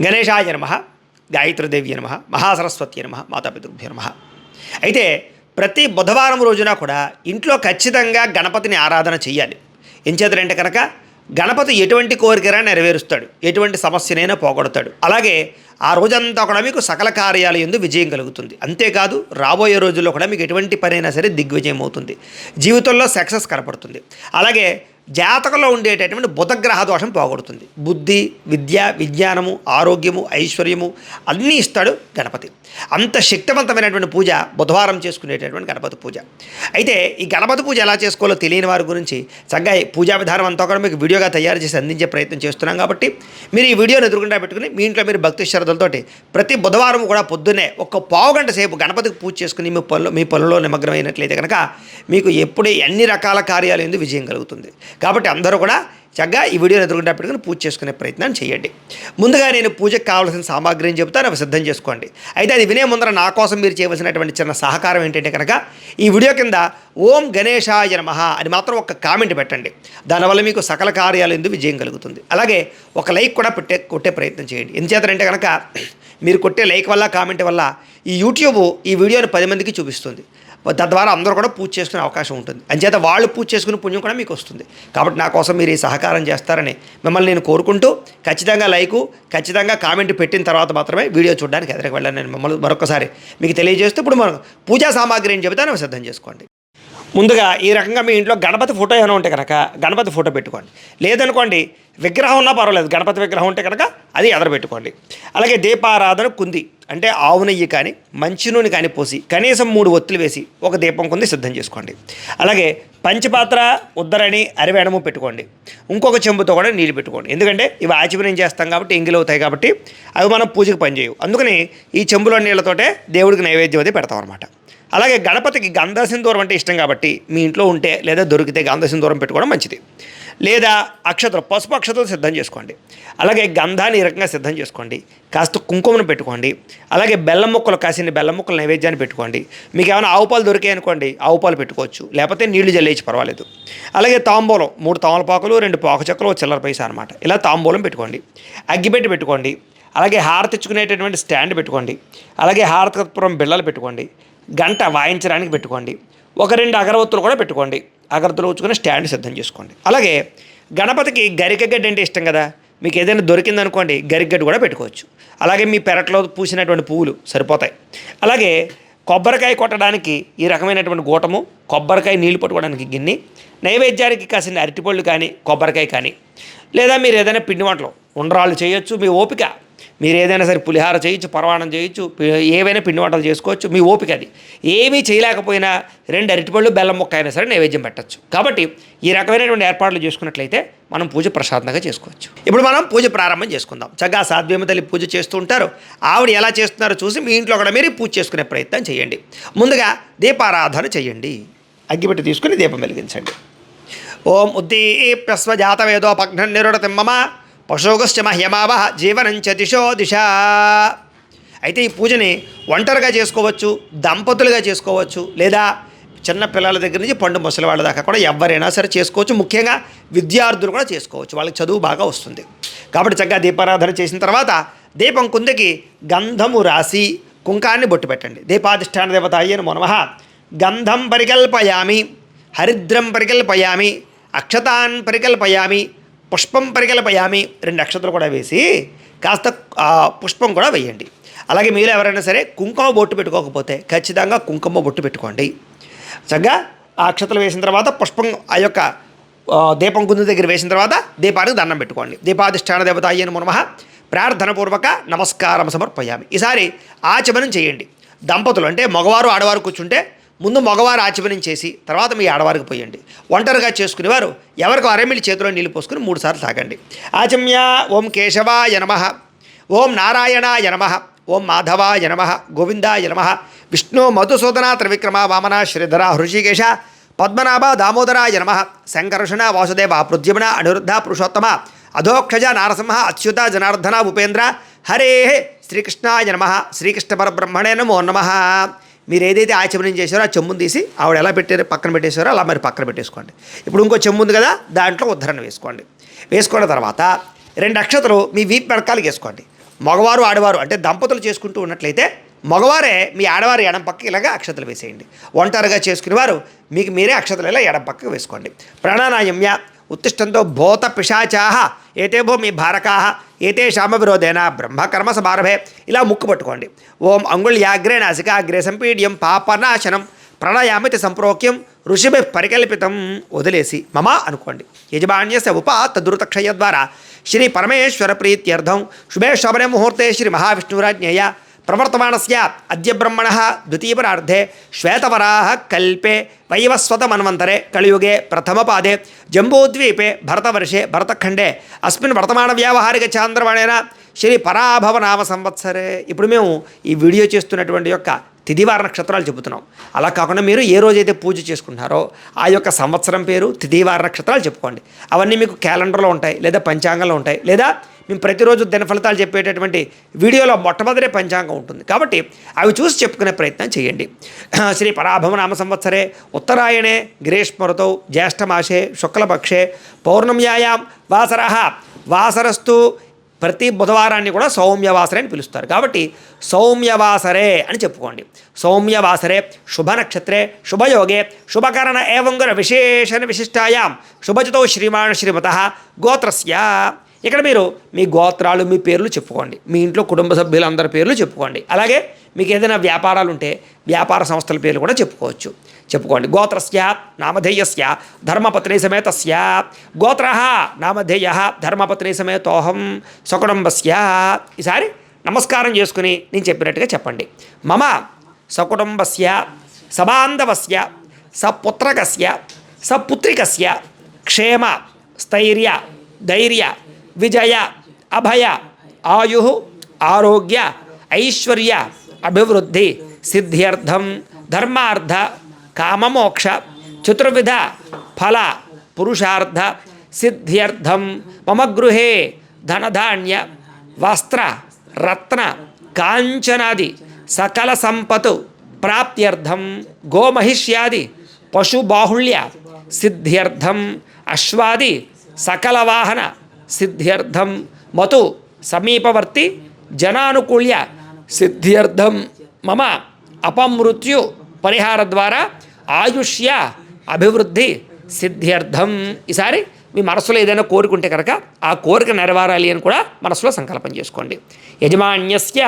గణేశాయ నమః, గాయత్రీదేవి నమః, మహాసరస్వతి నమః, మాతాపితృభ్యో నమః. అయితే ప్రతి బుధవారం రోజున కూడా ఇంట్లో ఖచ్చితంగా గణపతిని ఆరాధన చేయాలి. ఎంచేతంటే కనుక గణపతి ఎటువంటి కోరికైనా నెరవేరుస్తాడు, ఎటువంటి సమస్యనైనా పోగొడతాడు. అలాగే ఆ రోజంతా కూడా మీకు సకల కార్యాల యందు విజయం కలుగుతుంది. అంతేకాదు రాబోయే రోజుల్లో కూడా మీకు ఎటువంటి పనైనా సరే దిగ్విజయం అవుతుంది, జీవితంలో సక్సెస్ కనపడుతుంది. అలాగే జాతకంలో ఉండేటటువంటి బుధగ్రహ దోషం పోగొడుతుంది. బుద్ధి, విద్య, విజ్ఞానము, ఆరోగ్యము, ఐశ్వర్యము అన్నీ ఇస్తాడు గణపతి. అంత శక్తివంతమైనటువంటి పూజ బుధవారం చేసుకునేటటువంటి గణపతి పూజ. అయితే ఈ గణపతి పూజ ఎలా చేసుకోవాలో తెలియని వారి గురించి చక్కగా పూజా విధానం అంతా కూడా మీకు వీడియోగా తయారు చేసి అందించే ప్రయత్నం చేస్తున్నాం. కాబట్టి మీరు ఈ వీడియోని ఎదురుకుండా పెట్టుకుని మీ ఇంట్లో మీరు భక్తి శ్రద్ధలతోటి ప్రతి బుధవారం కూడా పొద్దున్నే ఒక పావు గంట సేపు గణపతికి పూజ చేసుకుని మీ పనుల్లో నిమగ్నమైనట్లయితే కనుక మీకు ఎప్పుడే అన్ని రకాల కార్యాలు ఎందుకు విజయం కలుగుతుంది. కాబట్టి అందరూ కూడా చక్కగా ఈ వీడియోని ఎదురుకుండా పెట్టుకుని పూజ చేసుకునే ప్రయత్నం చేయండి. ముందుగా నేను పూజకు కావాల్సిన సామాగ్రిని చెబుతాను, అవి సిద్ధం చేసుకోండి. అయితే అది వినే ముందర నా కోసం మీరు చేయవలసినటువంటి చిన్న సహకారం ఏంటంటే కనుక ఈ వీడియో కింద ఓం గణేశాయ నమః అని మాత్రం ఒక కామెంట్ పెట్టండి. దానివల్ల మీకు సకల కార్యాలు ఎందుకు విజయం కలుగుతుంది. అలాగే ఒక లైక్ కూడా కొట్టే ప్రయత్నం చేయండి. ఎందుచేతంటే కనుక మీరు కొట్టే లైక్ వల్ల, కామెంట్ వల్ల ఈ యూట్యూబ్ ఈ వీడియోని 10 మందికి చూపిస్తుంది. తద్వారా అందరూ కూడా పూజ చేసుకునే అవకాశం ఉంటుంది. అంచేత వాళ్ళు పూజ చేసుకునే పుణ్యం కూడా మీకు వస్తుంది. కాబట్టి నా కోసం మీరు ఈ సహకారం చేస్తారని మిమ్మల్ని నేను కోరుకుంటూ ఖచ్చితంగా లైకు, ఖచ్చితంగా కామెంట్ పెట్టిన తర్వాత మాత్రమే వీడియో చూడడానికి ఎదురుకు వెళ్ళాను. నేను మిమ్మల్ని మరొకసారి మీకు తెలియజేస్తూ ఇప్పుడు మనం పూజా సామాగ్రి అని చెబుతాను, సిద్ధం చేసుకోండి. ముందుగా ఈ రకంగా మీ ఇంట్లో గణపతి ఫోటో ఏమైనా ఉంటే కనుక గణపతి ఫోటో పెట్టుకోండి. లేదనుకోండి విగ్రహం ఉన్నా పర్వాలేదు, గణపతి విగ్రహం ఉంటే కనుక అది ఎదర పెట్టుకోండి. అలాగే దీపారాధన కుంది అంటే ఆవు నెయ్యి కానీ మంచి నూనె కానీ పోసి కనీసం 3 ఒత్తులు వేసి ఒక దీపం కుంది సిద్ధం చేసుకోండి. అలాగే పంచపాత్ర, ఉద్దరణి, అరివేణము పెట్టుకోండి. ఇంకొక చెంబుతో కూడా నీళ్ళు పెట్టుకోండి. ఎందుకంటే ఇవి ఆచమనం చేస్తాం కాబట్టి ఎంగిలవుతాయి కాబట్టి అవి మనం పూజకు పనిచేయవు. అందుకని ఈ చెంబులో నీళ్ళతోటే దేవుడికి నైవేద్యం అది పెడతాం అనమాట. అలాగే గణపతికి గంధసింధూరం అంటే ఇష్టం కాబట్టి మీ ఇంట్లో ఉంటే లేదా దొరికితే గంధసింధూరం పెట్టుకోవడం మంచిది. లేదా అక్షతలు, పసుపు అక్షతలు సిద్ధం చేసుకోండి. అలాగే గంధాన్ని ఈ రకంగా సిద్ధం చేసుకోండి. కాస్త కుంకుమను పెట్టుకోండి. అలాగే బెల్లం ముక్కలు, కాసిన బెల్లం ముక్కలు నైవేద్యాన్ని పెట్టుకోండి. మీకు ఏమైనా ఆవు పాలు దొరికాయి అనుకోండి, ఆవు పాలు పెట్టుకోవచ్చు, లేకపోతే నీళ్లు జల్లేసి పర్వాలేదు. అలాగే తాంబూలం 3 తమలపాకులు, 2 పాకు చెక్కలు, చిల్లర పైసా అనమాట. ఇలా తాంబూలం పెట్టుకోండి. అగ్గిపెట్టి పెట్టుకోండి. అలాగే హారతి ఇచ్చుకునేటటువంటి స్టాండ్ పెట్టుకోండి. అలాగే హారతిపురం బిళ్ళలు పెట్టుకోండి. గంట వాయించడానికి పెట్టుకోండి. 1-2 అగరవత్తులు కూడా పెట్టుకోండి. అగరత్తులు ఉంచుకుని స్టాండ్ సిద్ధం చేసుకోండి. అలాగే గణపతికి గరికగడ్డి అంటే ఇష్టం కదా, మీకు ఏదైనా దొరికిందనుకోండి గరికగడ్డి కూడా పెట్టుకోవచ్చు. అలాగే మీ పెరట్లో పూసినటువంటి పువ్వులు సరిపోతాయి. అలాగే కొబ్బరికాయ కొట్టడానికి ఈ రకమైనటువంటి గూటము, కొబ్బరికాయ నీళ్లు పట్టుకోవడానికి గిన్నె, నైవేద్యానికి కాసిన అరటిపళ్ళు కానీ కొబ్బరికాయ కానీ, లేదా మీరు ఏదైనా పిండి వంటలు ఉండ్రాళ్ళు చేయొచ్చు, మీ ఓపిక. మీరు ఏదైనా సరే పులిహార చేయొచ్చు, పరమాణం చేయొచ్చు, ఏవైనా పిండి వంటలు చేసుకోవచ్చు, మీ ఓపిక అది. ఏమీ చేయలేకపోయినా 2 అరటిపళ్ళు, బెల్లం ముక్క అయినా సరే నైవేద్యం పెట్టచ్చు. కాబట్టి ఈ రకమైనటువంటి ఏర్పాట్లు చేసుకున్నట్లయితే మనం పూజ ప్రశాంతంగా చేసుకోవచ్చు. ఇప్పుడు మనం పూజ ప్రారంభం చేసుకుందాం. చక్కగా సాధ్యమ తల్లి పూజ చేస్తూ ఉంటారు. ఆవిడ ఎలా చేస్తున్నారో చూసి మీ ఇంట్లో కూడా మీరు పూజ చేసుకునే ప్రయత్నం చేయండి. ముందుగా దీపారాధన చేయండి. అగ్గిపెట్టి తీసుకుని దీపం వెలిగించండి. ఓం ఉద్దీప్యస్వజాత వేదోపఘ్న నిరుడతిమ్మమ పశోగశ్చ మహ్యమావ జీవనంచ దిశో దిశ. అయితే ఈ పూజని ఒంటరిగా చేసుకోవచ్చు, దంపతులుగా చేసుకోవచ్చు, లేదా చిన్న పిల్లల దగ్గర నుంచి పండు ముసలి వాళ్ళ దాకా కూడా ఎవరైనా సరే చేసుకోవచ్చు. ముఖ్యంగా విద్యార్థులు కూడా చేసుకోవచ్చు, వాళ్ళకి చదువు బాగా వస్తుంది. కాబట్టి చక్కగా దీపారాధన చేసిన తర్వాత దీపం కుందకి గంధము రాసి కుంకాన్ని బొట్టు పెట్టండి. దీపాధిష్టాన దేవత అయ్యను నమః. గంధం పరికల్పయామి, హరిద్రం పరికల్పయామి, అక్షతాన్ పరికల్పయామి, పుష్పం పరికల్పయామి. 2 అక్షతలు కూడా వేసి కాస్త పుష్పం కూడా వేయండి. అలాగే మీరు ఎవరైనా సరే కుంకుమ బొట్టు పెట్టుకోకపోతే ఖచ్చితంగా కుంకుమ బొట్టు పెట్టుకోండి. చక్కగా ఆ అక్షతలు వేసిన తర్వాత పుష్పం ఆ యొక్క దీపం కుందు దగ్గర వేసిన తర్వాత దీపానికి దండం పెట్టుకోండి. దీపాధిష్టాన దేవత అయ్యను నమః. ప్రార్థనపూర్వక నమస్కారం సమర్పయామి. ఈసారి ఆచమనం చేయండి. దంపతులు అంటే మగవారు ఆడవారు కూర్చుంటే ముందు మగవారు ఆచమనం చేసి తర్వాత మీ ఆడవారికి పోయండి. ఒంటరిగా చేసుకునేవారు ఎవరికి అరమిలి చేతిలో నీళ్ళు పోసుకుని 3 సార్లు తాగండి. ఆచమ్య ఓం కేశవాయ నమః, ఓం నారాయణాయ నమః, ఓం మాధవాయ నమః, గోవిందాయ నమః, విష్ణు మధుసూదన త్రివిక్రమ వామన శ్రీధర హృషికేశ పద్మనాభ దామోదరాయ నమః, సంకర్షణ వాసుదేవ ప్రద్యుమ్న అనిరుద్ధ పురుషోత్తమ అధోక్షజ నారసింహ అచ్యుత జనార్దన ఉపేంద్ర హరే శ్రీకృష్ణాయ నమః, శ్రీకృష్ణ పరబ్రహ్మణే నమో నమః. మీరు ఏదైతే ఆచమనం చేశారో ఆ చెంబుని తీసి ఆవిడ ఎలా పెట్టారో పక్కన పెట్టేశారో అలా మరి పక్కన పెట్టేసుకోండి. ఇప్పుడు ఇంకో చెంబు ఉంది కదా, దాంట్లో ఉద్ధరణ వేసుకోండి. వేసుకున్న తర్వాత 2 అక్షతలు మీ వీపు వెనకాలకి వేసుకోండి. మగవారు ఆడవారు అంటే దంపతులు చేసుకుంటూ ఉన్నట్లయితే మగవారే మీ ఆడవారి ఎడం పక్కకి ఇలాగ అక్షతలు వేసేయండి. ఒంటరిగా చేసుకునేవారు మీకు మీరే అక్షతలు ఇలా ఎడం పక్కకు వేసుకోండి. ప్రాణానాయమ్య ఉత్తిష్టంతో భూత పిశాచాహ ఏతే భో మీ భారకాహ ఏతే శామ విరోధేన బ్రహ్మకర్మ సమారభే ఇలా ముక్కు పట్టుకోండి. ఓం అంగుళ్యాగ్రే నాసికాగ్రే సంపీడ్యం పాపనాశనం ప్రణయామితి సంప్రోక్యం ఋషిభి పరికల్పితం వదిలేసి మమ అనుకోండి. యజమాన్యస్య ఉపాత్తదురుతక్షయ ద్వారా శ్రీ పరమేశ్వర ప్రీత్యర్థం శుభే శోభనే ముహూర్తే శ్రీ మహావిష్ణురాజ్ఞయ ప్రవర్తమానస్య అద్య బ్రహ్మణః ద్వితీయపరార్ధే శ్వేతవరాహ కల్పే వైవస్వతమన్వంతరే కలియుగే ప్రథమపాదే జంబూద్వీపే భరతవర్షే భరతఖండే అస్మిన్ వర్తమాన వ్యావహారిక చాంద్రమాణేన శ్రీ పరాభవనామ సంవత్సరే. ఇప్పుడు మేము ఈ వీడియో చేస్తున్నటువంటి యొక్క తిథివార నక్షత్రాలు చెబుతున్నాం. అలా కాకుండా మీరు ఏ రోజైతే పూజ చేసుకుంటున్నారో ఆ యొక్క సంవత్సరం పేరు తిథివార నక్షత్రాలు చెప్పుకోండి. అవన్నీ మీకు క్యాలెండర్లో ఉంటాయి, లేదా పంచాంగంలో ఉంటాయి, లేదా మేము ప్రతిరోజు దిన ఫలితాలు చెప్పేటటువంటి వీడియోలో మొట్టమొదటి పంచాంగం ఉంటుంది. కాబట్టి అవి చూసి చెప్పుకునే ప్రయత్నం చేయండి. శ్రీ పరాభవనామ సంవత్సరే ఉత్తరాయణే గ్రీష్మఋతౌ జ్యేష్ఠమాసే శుక్లపక్షే పౌర్ణమ్యాయాం వాసరః వాసరస్తు ప్రతి బుధవారాన్ని కూడా సౌమ్యవాసరే అని పిలుస్తారు. కాబట్టి సౌమ్యవాసరే అని చెప్పుకోండి. సౌమ్యవాసరే శుభ నక్షత్రే శుభయోగే శుభకరణ ఏవంగుర విశేషణ విశిష్టాయాం శుభజితో శ్రీమాన్ శ్రీమతః గోత్రస్య. ఇక్కడ మీరు మీ గోత్రాలు మీ పేర్లు చెప్పుకోండి. మీ ఇంట్లో కుటుంబ సభ్యులందరి పేర్లు చెప్పుకోండి. అలాగే మీకు ఏదైనా వ్యాపారాలు ఉంటే వ్యాపార సంస్థల పేర్లు కూడా చెప్పుకోండి. గోత్రస్య నామధేయస్య ధర్మపత్ని సమేతస్య గోత్రః నామధేయః ధర్మపత్ని సమేతోహం సకుటుంబస్య. ఈసారి నమస్కారం చేసుకుని నేను చెప్పినట్టుగా చెప్పండి. మమ సకుటుంబస్య సబాంధవస్య సపుత్రకస్య సపుత్రికస్య క్షేమ స్థైర్య ధైర్య విజయ అభయ ఆయు ఆరోగ్య ఐశ్వర్య అభివృద్ధి సిద్ధ్యర్థం ధర్మార్థ కామమోక్ష చతుర్విధ ఫల పురుషార్థ సిద్ధ్యర్థం మమ గృహే ధనధాన్య వస్త్ర రత్న కాంచనాది సకల సంపతు ప్రాప్త్యర్థం గోమహిష్యాది పశుబాహుళ్య సిద్ధ్యర్థం అశ్వాది సకల వాహన సిద్ధ్యర్థం మతు సమీపవర్తి జనానుకూల్య సిద్ధ్యర్థం మమ అపమృత్యు పరిహార ద్వారా ఆయుష్య అభివృద్ధి సిద్ధ్యర్థం. ఈసారి మీ మనసులో ఏదైనా కోరిక ఉంటే కనుక ఆ కోరిక నెరవేరాలి అని కూడా మనసులో సంకల్పం చేసుకోండి. యజమాన్యస్య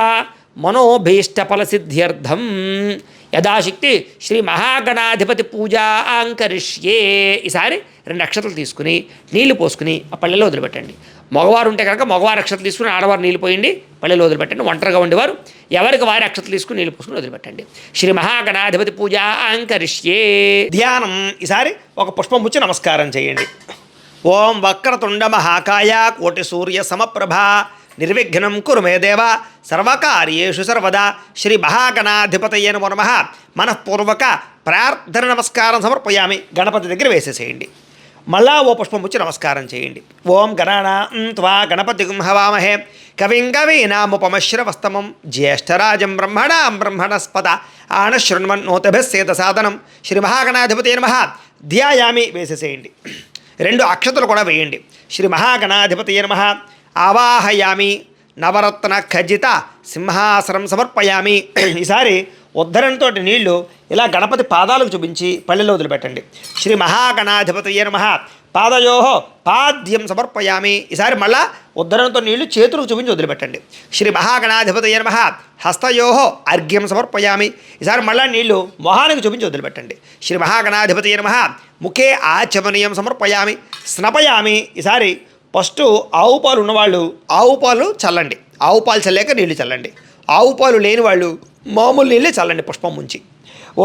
మనోభీష్టఫల సిద్ధ్యర్థం యథాశక్తి శ్రీ మహాగణాధిపతి పూజాంకరిష్యే. ఈసారి 2 అక్షతలు తీసుకుని నీళ్లు పోసుకుని ఆ పళ్ళెలో వదిలిపెట్టండి. మగవారు ఉంటే కనుక మగవారి అక్షతలు తీసుకుని ఆడవారు నీళ్ళు పోయండి, పళ్ళెలో వదిలిపెట్టండి. ఒంటరిగా ఉండేవారు ఎవరికి వారి అక్షతలు తీసుకుని నీళ్లు పోసుకుని వదిలిపెట్టండి. శ్రీ మహాగణాధిపతి పూజాంకరిష్యే. ధ్యానం. ఈసారి ఒక పుష్పం ముచ్చి నమస్కారం చేయండి. ఓం వక్రతుండ మహాకాయ కోటి సూర్య సమప్రభ నిర్విఘ్నం కురు మే దేవ సర్వకార్యేషు సర్వదా శ్రీ మహాగణాధిపతయే నమో నమః మనఃపూర్వక ప్రార్థన నమస్కారం సమర్పయామి. గణపతి దగ్గర వేసేసేయండి. మళ్ళా ఓ పుష్పం ముచ్చి నమస్కారం చేయండి. ఓం గణానాం త్వా గణపతిం హవామహే కవిం కవీనాముపమశ్రవస్తమం జ్యేష్ఠరాజం బ్రహ్మణాం బ్రహ్మణస్పద ఆనశృణ్వన్నోతభిస్సేద సాధనం శ్రీ మహాగణాధిపతయే నమః ధ్యాయామి వేసేసేయండి. 2 అక్షతలు కూడా వేయండి. శ్రీ మహాగణాధిపతయే నమః ఆవాహయామి నవరత్న ఖజిత సింహాసనం సమర్పయామి. ఈసారి ఉద్ధరణతో నీళ్లు ఇలా గణపతి పాదాలకు చూపించి పల్లెలో వదిలిపెట్టండి. శ్రీ మహాగణాధిపతయే నమః పాదయో పాద్యం సమర్పయామి. ఈసారి మళ్ళా ఉద్ధరణతో నీళ్లు చేతులకు చూపించి వదిలిపెట్టండి. శ్రీ మహాగణాధిపతయే నమః హస్తయో అర్ఘ్యం సమర్పయామి. ఈసారి మళ్ళా నీళ్లు మొహానికి చూపించి వదిలిపెట్టండి. శ్రీ మహాగణాధిపతయే నమః ముఖే ఆచమనీయం సమర్పయామి స్నపయామి. ఈసారి ఫస్ట్ ఆవు పాలు ఉన్నవాళ్ళు ఆవు పాలు చల్లండి. ఆవు పాలు చల్లాక నీళ్లు చల్లండి. ఆవు పాలు లేని వాళ్ళు మామూలు నీళ్ళే చల్లండి పుష్పం ముంచి.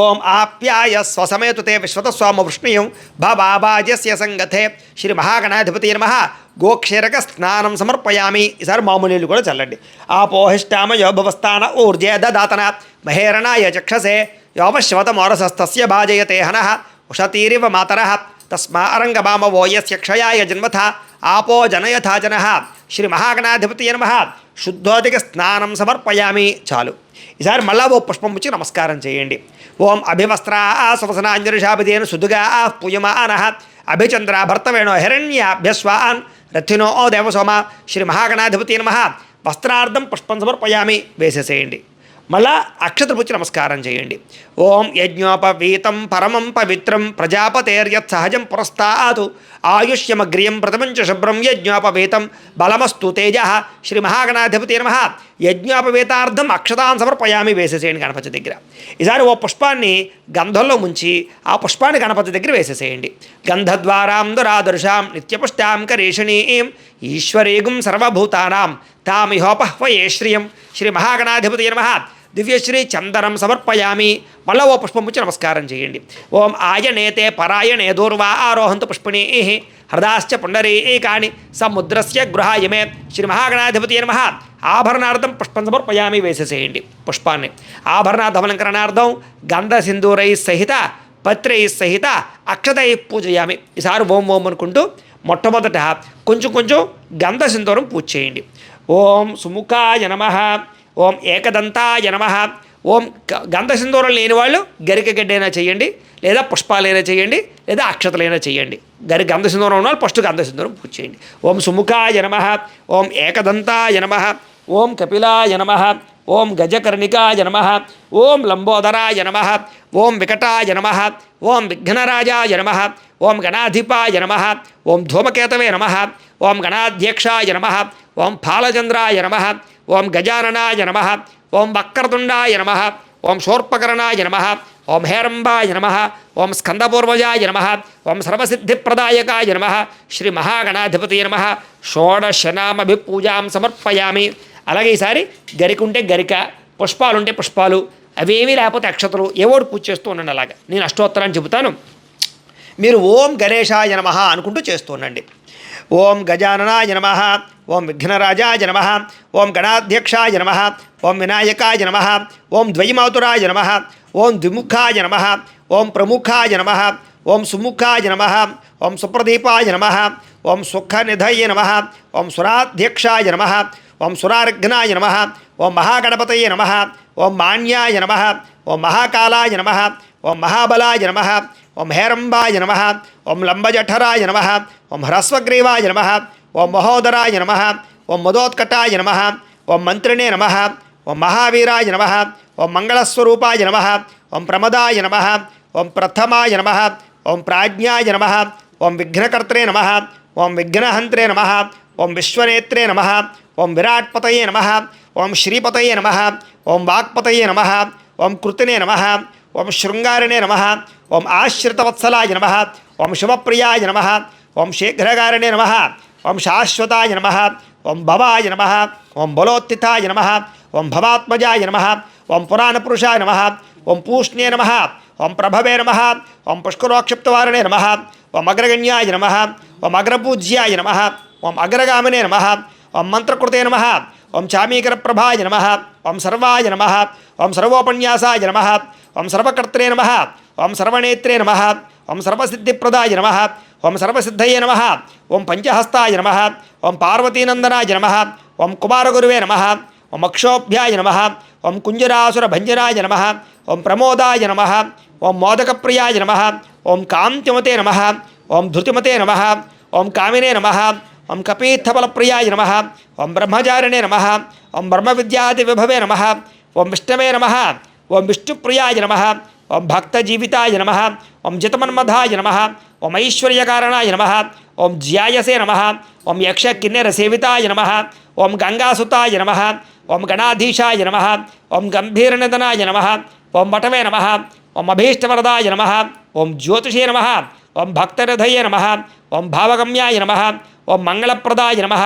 ఓం ఆప్యాయ స్వసమేతుతే విశ్వతస్వామ వృష్ణీయం బాబాజస్య సంగతే శ్రీ మహాగణాధిపతయే నమః గోక్షీరక స్నానం సమర్పయామి. ఈసారి మామూలు నీళ్ళు కూడా చల్లండి. ఆపోహిష్టామ యోభవస్థాన ఊర్జే దదాతన మహేరణాయ చక్షసే యోపశ్వతమోరసస్తస్య భాజయతే హనః ఉషతీరివ మాతరః తస్మా అరంగమామవో యస్య క్షయాయ జన్మథ ఆపో జనయథా జనః శ్రీ మహాగణాధిపతయే నమః శుద్ధోదక స్నానం సమర్పయామి. చాలు. ఈసారి మళ్ళా ఓ పుష్పం ముచ్చి నమస్కారం చేయండి. ఓం అభివస్త్రా సువసనాంజలిషాభిదేన సుదుగా పూయమానః అభిచంద్ర భర్తవేణో హిరణ్యాభ్యస్వాన్ రథినో దేవసోమ శ్రీ మహాగణాధిపతయే నమః వస్త్రార్థం పుష్పం సమర్పయామి వేసేసేయండి. మళ్ళా అక్షతలు పుచ్చి నమస్కారం చేయండి. ఓం యజ్ఞోపవీతం పరమం పవిత్రం ప్రజాపతేర్యత్ సహజం పురస్తాతు ఆయుష్యమగ్రియం ప్రథమంచ శుభ్రం యజ్ఞోపవీతం బలమస్తు తేజ శ్రీ మహాగణాధిపతి నమః. యజ్ఞోపవీతార్థం అక్షతాన్ సమర్పయామి వేసేసేయండి గణపతి దగ్గర. ఈసారి ఓ పుష్పాన్ని గంధంలో ముంచి ఆ పుష్పాన్ని గణపతి దగ్గర వేసేసేయండి. గంధద్వారాం దురాదర్శాం నిత్యపుష్టాం కరీషిణీం ఈశ్వరీగుం సర్వభూతానాం తామిహోపహ్వయే శ్రియం శ్రీ మహాగణాధిపతి నమః. దివ్యశ్రీ చందనం సమర్పయామి. మళ్ళీ ఓ పుష్పం పుచ్చి నమస్కారం చేయండి. ఓం ఆయనేతే పరాయణే దూర్వా ఆరోహంతు పుష్పిణీ హృదాశ్చ పుండరీకాని సముద్రస్య గృహాయమే శ్రీ మహాగణాధిపతి నమః. ఆభరణార్థం పుష్పం సమర్పయామి వేసేసేయండి పుష్పాన్ని. ఆభరణాధమలంకరణార్థం గంధ సింధూరై సహిత పత్రై సహిత అక్షతై పూజయామి. ఈసారి ఓం ఓం అనుకుంటూ మొట్టమొదట కొంచెం కొంచెం గంధ సింధూరం పూజ చేయండి. ఓం సుముఖాయ నమః. ఓం ఏకదంతాయ నమః. ఓం గంధ సింధూరం లేని వాళ్ళు గరిక గడ్డైనా చేయండి, లేదా పుష్పాలైనా చేయండి, లేదా అక్షతలైనా చేయండి. గంధ సింధూరం ఉన్న వాళ్ళు ఫస్ట్ గంధ సింధూరం పూజ చేయండి. ఓం సుముఖాయ నమః. ఓం ఏకదంతాయ నమః. ఓం కపిలాయ నమః. ఓం గజకర్ణికాయ నమః. ఓం లంబోదరాయ నమః. ఓం వికటాయ నమః. ఓం విఘ్నరాజాయ నమః. ఓం గణాధిపాయ నమః. ఓం ధూమకేతవే నమః. ఓం గణాధ్యక్షాయ నమః. ఓం ఫాలచంద్రాయ నమః. ఓం గజాననాయ నమః. ఓం వక్రతుండాయ నమః. ఓం శూర్పకర్ణాయ నమః. ఓం హేరంబాయ నమః. ఓం స్కందపూర్వజాయ నమః. ఓం సర్వసిద్ధిప్రదాయకాయ నమః. శ్రీ మహాగణాధిపతి నమః. షోడశనామభిపూజాం సమర్పయామి. అలాగే ఈసారి గరిక ఉంటే గరిక, పుష్పాలుంటే పుష్పాలు, అవేమీ లేకపోతే అక్షతలు ఏవోడు పూజ చేస్తూ ఉండండి. అలాగా నేను అష్టోత్తరాన్ని చెబుతాను, మీరు ఓం గణేశాయ నమః అనుకుంటూ చేస్తూ ఉండండి. ఓం గజాననాయ నమః. ఓం విఘ్నరాజాయ నమః. ఓం గణాధ్యక్షాయ నమః. ఓం వినాయకాయ నమః. ఓం ద్వైమాతురాయ నమః. ఓం ద్విముఖాయ నమః. ఓం ప్రముఖాయ నమః. ఓం సుముఖాయ నమః. ఓం సుప్రదీపాయ నమః. ఓం సుఖనిధయ నమః. ఓం సురాధ్యక్షాయ నమః. ఓం సురార్ఘ్నాయ నమః. ఓం మహాగణపతయే నమః. ఓం మాన్యాయ నమః. ఓం మహాకాలాయ నమః. ఓం మహాబలాయ నమః. ఓం హేరంబాయ నమః. ఓం లంబజఠరాయ నమః. ఓం హ్రస్వగ్రీవాయ నమః. ఓం మహోదరాయ నమః. ఓం మదోత్కటాయ నమః. ఓం మంత్రిణే నమః. ఓం మహావీరాయ నమః. ఓం మంగళస్వరూపాయ నమః. ఓం ప్రమదాయ నమః. ఓం ప్రథమాయ నమః. ఓం ప్రాజ్ఞాయ నమః. ఓం విఘ్నకర్త్రే నమః. ఓం విఘ్నహంత్రే నమః. ఓం విశ్వనేత్రే నమః. ఓం విరాట్పతయే నమః. ఓం శ్రీపతయే నమః. ఓం వాక్పతయే నమః. ఓం కృతినే నమః. ఓం శృంగారిణే నమః. ఓం ఆశ్రితవత్సలాయ నమః. ఓం శుభప్రియాయ నమః. ఓం శీఘ్రగారిణే నమః. ఓం శాశ్వతాయ నమః. ఓం భవాయ నమః. ఓం బలోత్థితాయ నమః. ఓం భవాత్మజాయ నమః. ఓం పురాణపురుషాయ నమః. ఓం పూష్ణే నమః. ఓం ప్రభవే నమః. ఓం పుష్కరోక్షిప్తవారిణే నమః. ఓం అగ్రగణ్యాయ నమః. ఓం అగ్రపూజ్యాయ నమః. ఓం అగ్రగామినే నమః. ఓం మంత్రకృతే నమః. ఓం చామీకరప్రభాయ నమః. ఓం సర్వాయ నమః. ఓం సర్వోపన్యాసాయ నమః. ఓం సర్వకర్త్రే నమః. ఓం సర్వనేత్రే నమః. ఓం సర్వసిద్ధిప్రదాయ నమః. ఓం సర్వసిద్ధయే నమః. ఓం పంచహస్తాయ నమః. ఓం పార్వతీనందనాయ నమః. ఓం కుమారగురువే నమః. ఓం అక్షోభ్యాయ నమః. ఓం కుంజరాసురభంజనాయ నమః. ఓం ప్రమోదాయ నమః. ఓం మోదకప్రియాయ నమః. ఓం కాంతిమతే నమః. ఓం ధృతిమతే నమః. ఓం కామినే నమః. ఓం కపీర్థఫలప్రియాయ నమః. ఓం బ్రహ్మచారిణే నమః. ఓం బ్రహ్మవిద్యాదివిభవే నమః. ఓం విష్ణవే నమః. ఓం విష్ణుప్రియాయ నమః. ఓం భక్తజీవితాయ నమః. ఓం జితమన్మధాయ నమః. ఓం ఐశ్వర్యకారణాయ నమః. ఓం జ్యాయసే నమః. ఓం యక్షకిన్నెరసేవితాయ నమః. ఓం గంగాసుతాయ నమః. ఓం గణాధీశాయ నమః. ఓం గంభీరనిధనాయ నమః. ఓం వటవే నమః. ఓం అభీష్టవరదాయ నమః. ఓం జ్యోతిషే నమః. ఓం భక్తహృదయే నమః. ఓం భావగమ్యాయ నమః. ఓం మంగళప్రదాయ నమః.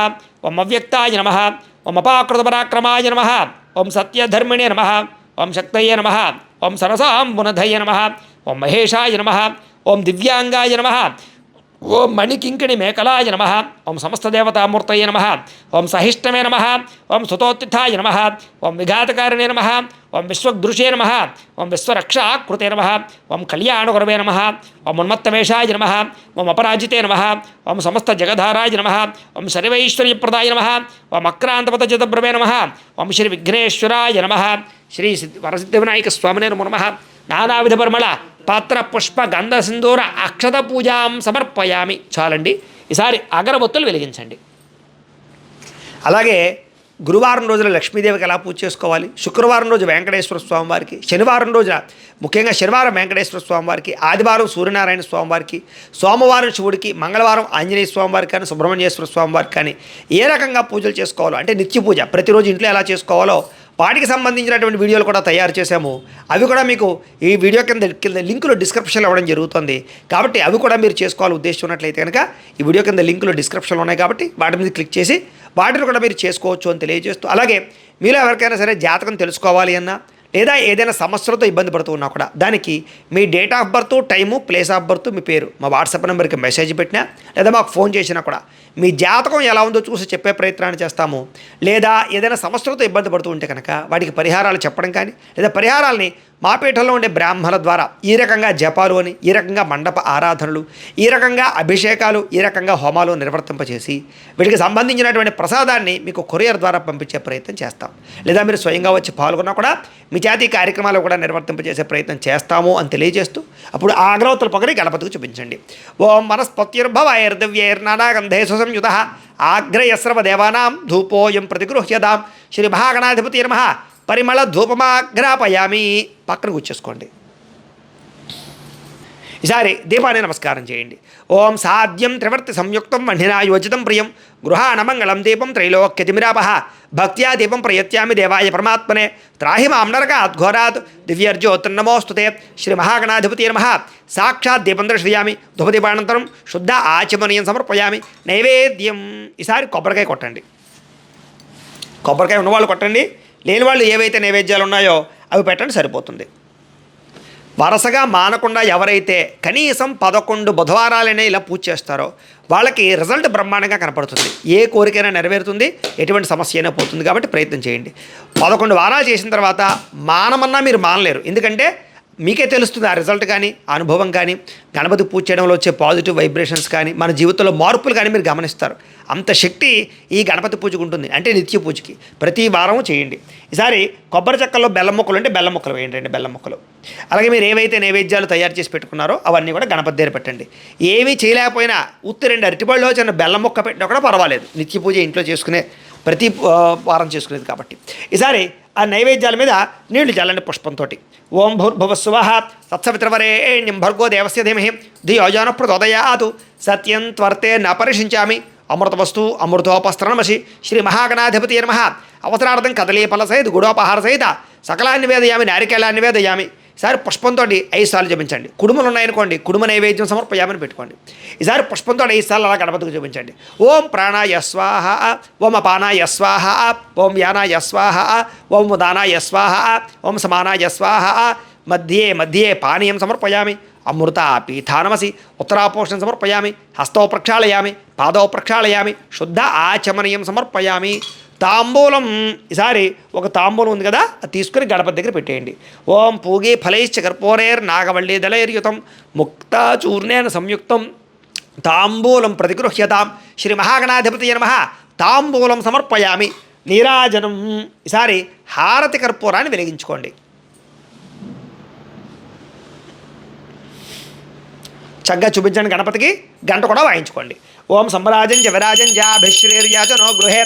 ఓం అవ్యక్తాయ నమః. ఓం అపాకృతపరాక్రమాయ నమః. ఓం సత్యధర్మిణే నమః. ఓం శక్తయే నమః. ఓం సరసాంబునధయ నమః. ఓం మహేశాయ నమః. ఓం దివ్యాంగాయ నమః. ఓం మణికింకిణి మేకలాయ నమః. ఓం సమస్తదేవతామూర్తయే నమః. ఓం సహిష్టమే నమః. ఓం సుతోత్థాయ నమః. ఓం విఘాతకారిణే నమః. ఓం విశ్వదృశే నమః. ఓం విశ్వరక్షాకృతే నమః. ఓం కళ్యాణగురవే నమః. ఓం ఉన్మత్తవేషాయ నమః. ఓం అపరాజితే నమః. ఓం సమస్త జగధారాయ నమః. ఓం సర్వైశ్వర్యప్రదాయ నమః. ఓం అక్రాంతపతచితబ్రవే నమః. ఓం శ్రీ విఘ్నేశ్వరాయ నమః. శ్రీ వరసిద్ధివినాయక స్వామినే నమో నమః. నానావిధ పరిమళ పాత్ర పుష్ప గంధ సింధూర అక్షత పూజాం సమర్పయామి. చాలండి. ఈసారి అగరబత్తులు వెలిగించండి. అలాగే గురువారం రోజున లక్ష్మీదేవికి ఎలా పూజ చేసుకోవాలి, శుక్రవారం రోజు వెంకటేశ్వర స్వామివారికి, శనివారం రోజున ముఖ్యంగా శనివారం వెంకటేశ్వర స్వామివారికి, ఆదివారం సూర్యనారాయణ స్వామివారికి, సోమవారం శివుడికి, మంగళవారం ఆంజనేయ స్వామివారికి కానీ సుబ్రహ్మణ్యేశ్వర స్వామివారికి కానీ ఏ రకంగా పూజలు చేసుకోవాలో, అంటే నిత్య పూజ ప్రతిరోజు ఇంట్లో ఎలా చేసుకోవాలో వాటికి సంబంధించినటువంటి వీడియోలు కూడా తయారు చేశాము. అవి కూడా మీకు ఈ వీడియో కింద లింకులో డిస్క్రిప్షన్లో ఇవ్వడం జరుగుతుంది. కాబట్టి అవి కూడా మీరు చేసుకోవాలి ఉద్దేశం ఉన్నట్లయితే కనుక ఈ వీడియో కింద లింకులో డిస్క్రిప్షన్లో ఉన్నాయి కాబట్టి వాటి మీద క్లిక్ చేసి వాటిని కూడా మీరు చేసుకోవచ్చు అని తెలియజేస్తూ, అలాగే మీలో ఎవరికైనా సరే జాతకం తెలుసుకోవాలి అన్నా లేదా ఏదైనా సమస్యలతో ఇబ్బంది పడుతూ ఉన్నా కూడా దానికి మీ date of birth, time, place of birth, మీ పేరు మా వాట్సాప్ నెంబర్కి మెసేజ్ పెట్టినా లేదా మాకు ఫోన్ చేసినా కూడా మీ జాతకం ఎలా ఉందో చూసి చెప్పే ప్రయత్నాన్ని చేస్తాము. లేదా ఏదైనా సమస్యలతో ఇబ్బంది పడుతూ ఉంటే కనుక వాటికి పరిహారాలు చెప్పడం కానీ లేదా పరిహారాలని మా పీఠంలో ఉండే బ్రాహ్మణుల ద్వారా ఈ రకంగా జపాలు అని, ఈ రకంగా మండప ఆరాధనలు, ఈ రకంగా అభిషేకాలు, ఈ రకంగా హోమాలు నిర్వర్తింపచేసి వీటికి సంబంధించినటువంటి ప్రసాదాన్ని మీకు కొరియర్ ద్వారా పంపించే ప్రయత్నం చేస్తాం. లేదా మీరు స్వయంగా వచ్చి పాల్గొన్నా కూడా మీ జాతీయ కార్యక్రమాలు కూడా నిర్వర్తింపజేసే ప్రయత్నం చేస్తాము అని తెలియజేస్తూ అప్పుడు ఆ అగ్రవత్తుల పొగరి గణపతికి చూపించండి. ఓం మనస్పత్యుర్భవైర్దివ్యైర్నానాగంధే సుసంయుత ఆగ్రయస్రవ దేవానాం ధూపోయం ప్రతిగృహ్యదాం శ్రీ మహాగణాధిపతి నమః పరిమళ ధూపమాగ్రాపయామి. పక్కన కూర్చేసుకోండి. ఈసారి దీపాన్ని నమస్కారం చేయండి. ఓం సాధ్యం త్రివర్తి సంయుక్తం వహ్నినా యోజితం ప్రియం గృహాణమంగళం దీపం త్రైలోక్యతిమిరాపహ భక్త్యా దీపం ప్రయత్యామి దేవాయ పరమాత్మనే త్రాహి మాం నరకాద్ఘోరాత్ దివ్యర్జ్యోతిర్నమోస్తుతే శ్రీ మహాగణాధిపతి నమః. సాక్షాత్ దీపం దర్శయామి ధూపదీపానంతరం శుద్ధ ఆచమనీయం సమర్పయామి నైవేద్యం. ఈసారి కొబ్బరికాయ కొట్టండి. కొబ్బరికాయ ఉన్నవాళ్ళు కొట్టండి, లేని వాళ్ళు ఏవైతే నైవేద్యాలు ఉన్నాయో అవి పెట్టండి, సరిపోతుంది. వరుసగా మానకుండా ఎవరైతే కనీసం 11 బుధవారాలైనా ఇలా పూజ చేస్తారో వాళ్ళకి రిజల్ట్ బ్రహ్మాండంగా కనపడుతుంది. ఏ కోరికైనా నెరవేరుతుంది, ఎటువంటి సమస్య అయినా పోతుంది. కాబట్టి ప్రయత్నం చేయండి. 11 వారాలు చేసిన తర్వాత మానమన్నా మీరు మానలేరు. ఎందుకంటే మీకే తెలుస్తుంది ఆ రిజల్ట్ కానీ, ఆ అనుభవం కానీ, గణపతి పూజ చేయడంలో వచ్చే పాజిటివ్ వైబ్రేషన్స్ కానీ, మన జీవితంలో మార్పులు కానీ మీరు గమనిస్తారు. అంత శక్తి ఈ గణపతి పూజకు ఉంటుంది. అంటే నిత్య పూజకి ప్రతి వారం చేయండి. ఈసారి కొబ్బరి చెక్కల్లో బెల్లం ముక్కలు అంటే బెల్లం ముక్కలు వేయండి, 2 బెల్లం ముక్కలు. అలాగే మీరు ఏవైతే నైవేద్యాలు తయారు చేసి పెట్టుకున్నారో అవన్నీ కూడా గణపతి దగ్గర పెట్టండి. ఏమీ చేయలేకపోయినా ఉత్తి 2 అరటిపళ్ళు చిన్న బెల్లం ముక్క పెట్టినా కూడా పర్వాలేదు. నిత్య పూజ ఇంట్లో చేసుకునే ప్రతి వారం చేసుకునేది కాబట్టి ఈసారి ఆ నైవేద్యాల మీద నీళ్లు చల్లండి పుష్పంతో. ఓం భూర్భువస్సువః తత్సవిత్రవరేణ్యం భర్గో దేవస్య ధీమహి ధియో యో ప్రచోదయాత్ సత్యం త్వర్తే నపరిషించామి అమృతవస్తు అమృతోపస్త్రనమసి శ్రీ మహాగణాధిపతి నమః. అవసరార్థం కదలీ ఫల సహిత గుడోపహార సహిత సకలాన్ని వేదయామి నారికేళాన్ని వేదయామి. ఈసారి పుష్పంతో 5 సార్లు జపించండి. కుడుములు ఉన్నాయనుకోండి, కుడుమ నైవేద్యం సమర్పయామని పెట్టుకోండి. ఈసారి పుష్పంతో 5 సార్లు అలా గణపతికి చూపించండి. ఓం ప్రాణాయ స్వాహ, ఓం అపానాయ స్వాహ, ఓం యానాయ స్వాహ, ఓం ఉదానాయ స్వాహ, ఓం సమానాయ స్వాహ. మధ్యే మధ్యే పానీయం సమర్పయామి అమృత పీఠానమసి. ఉత్తరాపోషణం సమర్పయామి. హస్తౌ ప్రక్షాళయామి, పాదౌ ప్రక్షాళయామి, శుద్ధ ఆచమనీయం సమర్పయామి. తాంబూలం ఈసారి ఒక తాంబూలం ఉంది కదా, అది తీసుకుని గణపతి దగ్గర పెట్టేయండి. ఓం పూగే ఫలైశ్చ కర్పూరేర్ నాగవల్లి దళైర్యుతం ముక్తాచూర్ణేన సంయుక్తం తాంబూలం ప్రతిగృహ్యతాం శ్రీ మహాగణాధిపతి నమః. తాంబూలం సమర్పయామి. నీరాజనం. ఈసారి హారతి కర్పూరాన్ని వెలిగించుకోండి. చక్కగా చూపించండి గణపతికి. గంట కూడా వాయించుకోండి. ఓం సంభరాజం చ విరాజం జాభిశ్రీర్యాచనో గృహే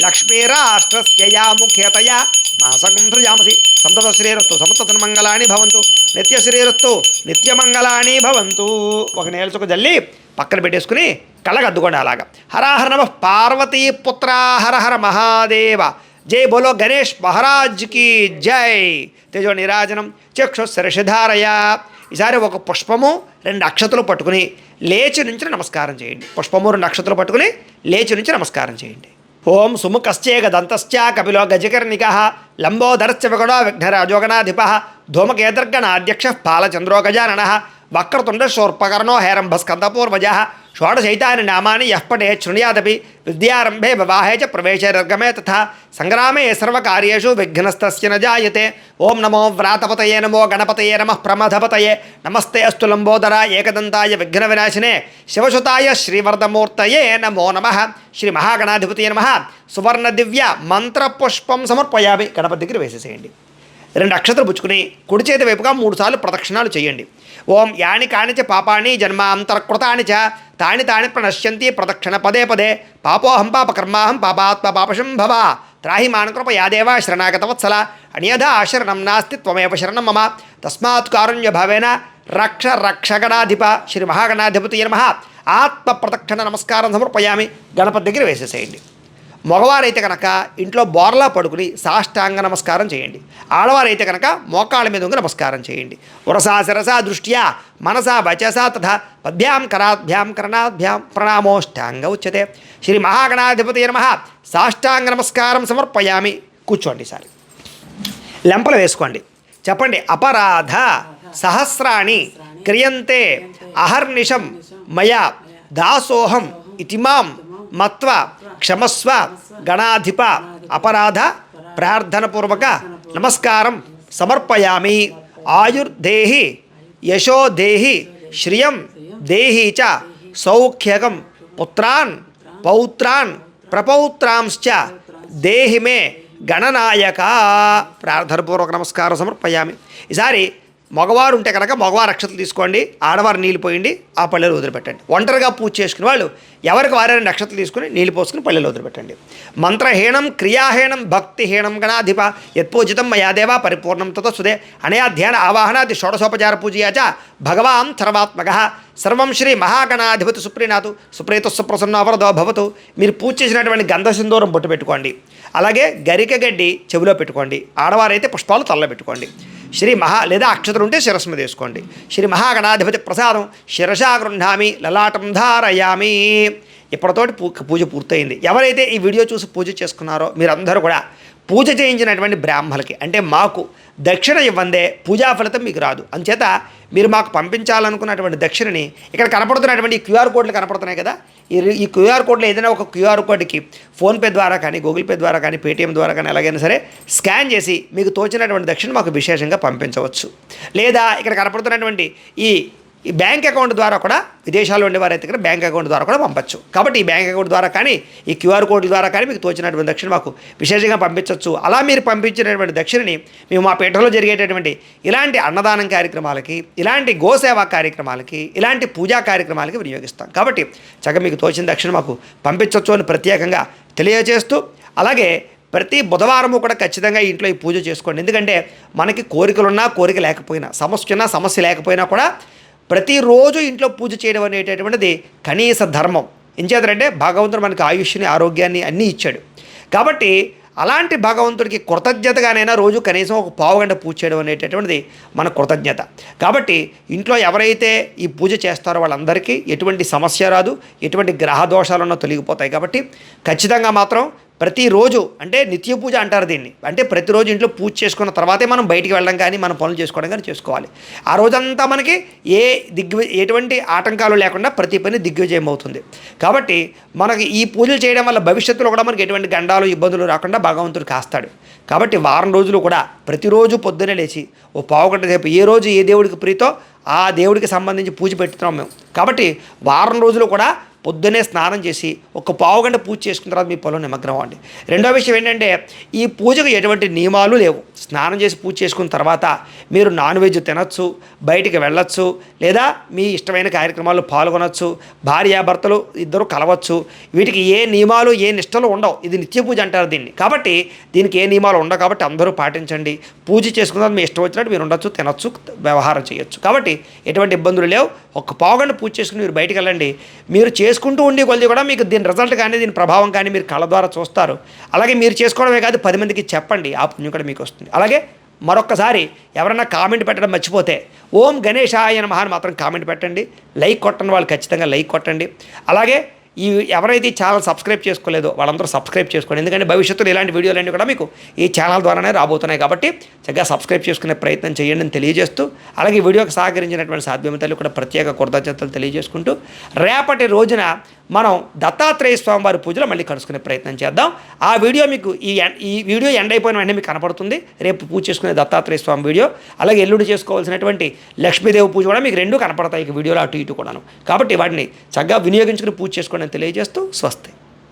లక్ష్మీరాష్ట్రస్యయా ముఖ్యతయా మాసకం సృజామసి. సంతత శ్రీరస్తు సమస్తన్మంగళాని భవంతు నిత్యశ్రీరస్తు నిత్యమంగళాని భవంతు. ఒక నేలచుక జల్లి పక్కన పెట్టేసుకుని కళ్ళగద్దుకోండి అలాగా. హరహర నమః పార్వతీపుత్ర హర హర మహాదేవ. జై బోలో గణేష్ మహారాజ్కి జై. తేజో నీరాజనం చక్షుశిరషిధారయ. ఈసారి ఒక పుష్పము 2 అక్షతలు పట్టుకుని లేచి నుంచి నమస్కారం చేయండి. పుష్పము 2 అక్షతలు పట్టుకుని లేచి నుంచి నమస్కారం చేయండి. ఓం సుముఖశ్చేక దంతశ్చ కపిలో గజకర్ణిక లంబోదరశ్చ విగడో విఘ్నరాజోగణాధిప ధూమకేతర్గణాధ్యక్ష పాలచంద్రో గజానన వక్రతుండ శూర్పకర్ణో హేరంభస్కందపూర్వజ షోడశైతాని నామాని యః పఠేత్ శృణుయాదపి విద్యారంభే వివాహే చ ప్రవేశే నిర్గమే తథా సంగ్రామే సర్వకార్యేషు విఘ్నస్తస్య న జాయతే. ఓం నమో వ్రాతపతయే నమో గణపతయే నమః ప్రమథపతయే నమస్తే అస్తు లంబోదర ఏకదంతాయ విఘ్న వినాశినే శివసుతాయ శ్రీవర్ధమూర్తయే నమో నమః. శ్రీ మహాగణాధిపతి నమః. సువర్ణ దివ్య మంత్రపుష్పం సమర్పయామి. గణపతి దగ్గర వేసేసేయండి. 2 అక్షతలు పుచ్చుకుని కుడి చేతి వైపుగా 3 సార్లు ప్రదక్షిణాలు చేయండి. ఓం యాని కాని చ పాపాని జన్మాంతరకృతాని చ తాని తాని ప్రణశ్యంతి ప్రదక్షిణ పదే పదే పాపోహం పాపకర్మాహం పాపాత్మ పాపశం భవ త్రాహి మానకృప యాదేవ శరణాగతవత్సల అన్యథా శరణం నాస్తి త్వమేవ శరణం మమ తస్మాత్ కారుణ్య భావేన రక్ష రక్షగణాధిప శ్రీ మహాగణాధిపతి నమః ఆత్మ ప్రదక్షిణ నమస్కారం సమర్పయామి. గణపతి దగ్గర వేసేసేయండి. మగవారైతే కనుక ఇంట్లో బోర్లా పడుకుని సాష్టాంగ నమస్కారం చేయండి. ఆడవారైతే కనుక మోకాళ్ళ మీద ఉంగి నమస్కారం చేయండి. వరసా శిరసా దృష్ట్యా మనసా వచసా తథా పద్భ్యాం కరాభ్యాం కరణాభ్యాం ప్రణామోష్టాంగ ఉచ్యతే. శ్రీ మహాగణాధిపతి నమః సాష్టాంగ నమస్కారం సమర్పయామి. కూర్చోండి. సారి లెంపలు వేసుకోండి. చెప్పండి. అపరాధ సహస్రాణి క్రియంతే అహర్నిశం మయా దాసోహం ఇతిమాం మత్వ క్షమస్వ గణాధిప అపరాధ ప్రార్థనపూర్వక నమస్కారం సమర్పయామి. ఆయుర్దేహి యశోదేహి శ్రియం దేహి చ సౌఖ్యకం పుత్రాన్ పౌత్రాన్ ప్రపౌత్రాంశ్చ దేహి మే గణనాయక. ప్రార్థనపూర్వక నమస్కారం సమర్పయామి. ఈసారి మగవారు ఉంటే కనుక మగవారు అక్షతలు తీసుకోండి, ఆడవారు నీళ్ళు పోయండి, ఆ పల్లెలు వదిలిపెట్టండి. ఒంటరిగా పూజ చేసుకునే వాళ్ళు ఎవరికి వారే అక్షతలు తీసుకుని నీళ్ళు పోసుకుని పల్లెలు వదిలిపెట్టండి. మంత్రహీనం క్రియాహీనం భక్తిహీనం గణాధిప యత్పూజితం మయాదేవ పరిపూర్ణం తతసుదే అనయా ధ్యాన ఆవాహనాది షోడశోపచార పూజయాచ భగవాన్ సర్వాత్మక సర్వం శ్రీ మహాగణాధిపతి సుప్రీనాథు సుప్రీత సుప్రసన్న అవరదో భవతు. మీరు పూజ చేసినటువంటి గంధ సింధూరం బొట్టు పెట్టుకోండి. అలాగే గరిక గడ్డి చెవిలో పెట్టుకోండి. ఆడవారైతే పుష్పాలు తల్ల పెట్టుకోండి. శ్రీ లేదా అక్షతలు ఉంటే శిరస్సు మీద వేసుకోండి. శ్రీ మహాగణాధిపతి ప్రసాదం శిరసా గృహ్ణామి లలాటం ధారయామి. ఇప్పటితోటి పూజ పూర్తయింది. ఎవరైతే ఈ వీడియో చూసి పూజ చేసుకున్నారో మీరందరూ కూడా పూజ చేయించినటువంటి బ్రాహ్మణులకి అంటే మాకు దక్షిణ ఇవ్వందే పూజా ఫలితం మీకు రాదు. అంచేత మీరు మాకు పంపించాలనుకున్నటువంటి దక్షిణని ఇక్కడ కనపడుతున్నటువంటి ఈ క్యూఆర్ కోడ్లు కనపడుతున్నాయి కదా, ఈ క్యూఆర్ కోడ్లో ఏదైనా ఒక క్యూఆర్ కోడ్కి ఫోన్పే ద్వారా కానీ గూగుల్ పే ద్వారా కానీ పేటీఎం ద్వారా కానీ ఎలాగైనా సరే స్కాన్ చేసి మీకు తోచినటువంటి దక్షిణ మాకు విశేషంగా పంపించవచ్చు. లేదా ఇక్కడ కనపడుతున్నటువంటి ఈ బ్యాంక్ అకౌంట్ ద్వారా కూడా విదేశాల్లో ఉండేవారైతే ఇక్కడ బ్యాంక్ అకౌంట్ ద్వారా కూడా పంపచ్చు. కాబట్టి ఈ బ్యాంక్ అకౌంట్ ద్వారా కానీ ఈ క్యూఆర్ కోడ్ ద్వారా కానీ మీకు తోచినటువంటి దక్షిణ మాకు విశేషంగా పంపించవచ్చు. అలా మీరు పంపించినటువంటి దక్షిణని మేము మా పీఠంలో జరిగేటటువంటి ఇలాంటి అన్నదానం కార్యక్రమాలకి, ఇలాంటి గోసేవా కార్యక్రమాలకి, ఇలాంటి పూజా కార్యక్రమాలకి వినియోగిస్తాం. కాబట్టి చక్కగా మీకు తోచిన దక్షిణ మాకు పంపించవచ్చు అని ప్రత్యేకంగా తెలియజేస్తూ, అలాగే ప్రతి బుధవారము కూడా ఖచ్చితంగా ఇంట్లో ఈ పూజ చేసుకోండి. ఎందుకంటే మనకి కోరికలున్నా కోరిక లేకపోయినా, సమస్య ఉన్నా సమస్య లేకపోయినా కూడా ప్రతిరోజు ఇంట్లో పూజ చేయడం అనేటటువంటిది కనీస ధర్మం. ఎంచేతంటే భగవంతుడు మనకి ఆయుష్ని ఆరోగ్యాన్ని అన్నీ ఇచ్చాడు. కాబట్టి అలాంటి భగవంతుడికి కృతజ్ఞతగానైనా రోజు కనీసం ఒక పావుగంట పూజ చేయడం అనేటటువంటిది మన కృతజ్ఞత. కాబట్టి ఇంట్లో ఎవరైతే ఈ పూజ చేస్తారో వాళ్ళందరికీ ఎటువంటి సమస్య రాదు, ఎటువంటి గ్రహ దోషాలున్నా తొలగిపోతాయి. కాబట్టి ఖచ్చితంగా మాత్రం ప్రతిరోజు అంటే నిత్య పూజ అంటారు దీన్ని. అంటే ప్రతిరోజు ఇంట్లో పూజ చేసుకున్న తర్వాతే మనం బయటికి వెళ్ళడం కానీ మన పనులు చేసుకోవడం కానీ చేసుకోవాలి. ఆ రోజంతా మనకి ఎటువంటి ఆటంకాలు లేకుండా ప్రతి పని దిగ్విజయం అవుతుంది. కాబట్టి మనకి ఈ పూజలు చేయడం వల్ల భవిష్యత్తులో కూడా మనకి ఎటువంటి గండాలు ఇబ్బందులు రాకుండా భగవంతుడు కాస్తాడు. కాబట్టి వారం రోజులు కూడా ప్రతిరోజు పొద్దునే లేచి ఓ పావుగంట సేపు ఏ రోజు ఏ దేవుడికి ప్రీతో ఆ దేవుడికి సంబంధించి పూజ పెట్టుతున్నాం మేము. కాబట్టి వారం రోజులు కూడా పొద్దునే స్నానం చేసి ఒక పావుగంట పూజ చేసుకున్న తర్వాత మీ పొలం నిమగ్నం అవ్వండి. రెండో విషయం ఏంటంటే ఈ పూజకు ఎటువంటి నియమాలు లేవు. స్నానం చేసి పూజ చేసుకున్న తర్వాత మీరు నాన్ వెజ్ తినచ్చు, బయటికి వెళ్ళొచ్చు, లేదా మీ ఇష్టమైన కార్యక్రమాల్లో పాల్గొనవచ్చు, భార్యాభర్తలు ఇద్దరు కలవచ్చు. వీటికి ఏ నియమాలు ఏ నిష్టలు ఉండవు. ఇది నిత్య పూజ అంటారు దీన్ని. కాబట్టి దీనికి ఏ నియమాలు ఉండవు. కాబట్టి అందరూ పాటించండి. పూజ చేసుకున్న మీ ఇష్టం వచ్చినట్టు మీరు ఉండొచ్చు, తినచ్చు, వ్యవహారం చేయొచ్చు. కాబట్టి ఎటువంటి ఇబ్బందులు లేవు. ఒక పావుగంట పూజ చేసుకుని మీరు బయటికి వెళ్ళండి. మీరు చేసుకుంటూ ఉండే కొద్ది కూడా మీకు దీని రిజల్ట్ కానీ దీని ప్రభావం కానీ మీరు కళ్ళ ద్వారా చూస్తారు. అలాగే మీరు చేసుకోవడమే కాదు 10 మందికి చెప్పండి, ఆ పుణ్యం కూడా మీకు వస్తుంది. అలాగే మరొక్కసారి ఎవరైనా కామెంట్ పెట్టడం మర్చిపోతే ఓం గణేశాయ నమః అని మాత్రం కామెంట్ పెట్టండి. లైక్ కొట్టండి, వాళ్ళు ఖచ్చితంగా లైక్ కొట్టండి. అలాగే ఎవరైతే ఈ ఛానల్ సబ్స్క్రైబ్ చేసుకోలేదో వాళ్ళందరూ సబ్స్క్రైబ్ చేసుకోండి. ఎందుకంటే భవిష్యత్తులో ఇలాంటి వీడియోలన్నీ కూడా మీకు ఈ ఛానల్ ద్వారానే రాబోతున్నాయి. కాబట్టి చక్కగా సబ్స్క్రైబ్ చేసుకునే ప్రయత్నం చేయండి అని తెలియజేస్తూ, అలాగే ఈ వీడియోకి సహకరించినటువంటి సాధ్యమైన తల్లి కూడా ప్రత్యేక కృతజ్ఞతలు తెలియజేసుకుంటూ, రేపటి రోజున మనం దత్తాత్రేయ స్వామి వారి పూజలో మళ్ళీ కలుసుకునే ప్రయత్నం చేద్దాం. ఆ వీడియో మీకు ఈ వీడియో ఎండ్ అయిపోయిన వెంటనే మీకు కనపడుతుంది. రేపు పూజ చేసుకునే దత్తాత్రేయ స్వామి వీడియో, అలాగే ఎల్లుండి చేసుకోవాల్సినటువంటి లక్ష్మీదేవి పూజ కూడా మీకు 2 కనపడతాయి ఈ వీడియోలో అటు ఇటు కూడాను. కాబట్టి వాటిని చక్కగా వినియోగించుకుని పూజ చేసుకోండి అని తెలియజేస్తూ స్వస్తి.